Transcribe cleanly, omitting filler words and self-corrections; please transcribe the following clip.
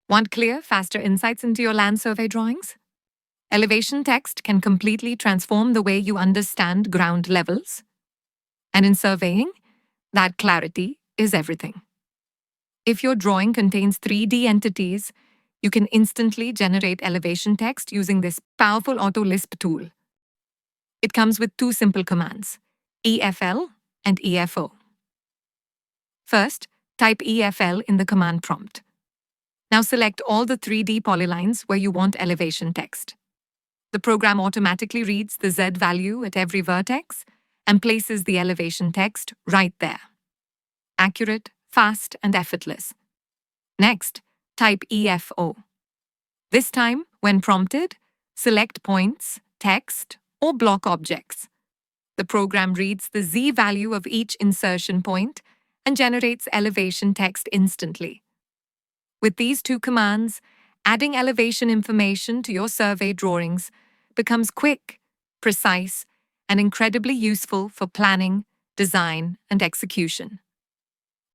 Want clear, faster insights into your land survey drawings? Elevation text can completely transform the way you understand ground levels. And in surveying, that clarity is everything. If your drawing contains 3D entities, you can instantly generate elevation text using this powerful AutoLISP tool. It comes with two simple commands, EFL and EFO. First, type EFL in the command prompt. Now select all the 3D polylines where you want elevation text. The program automatically reads the Z value at every vertex and places the elevation text right there. Accurate, fast, and effortless. Next, type EFO. This time, when prompted, select points, text, or block objects. The program reads the Z value of each insertion point and generates elevation text instantly. With these two commands, adding elevation information to your survey drawings becomes quick, precise, and incredibly useful for planning, design, and execution.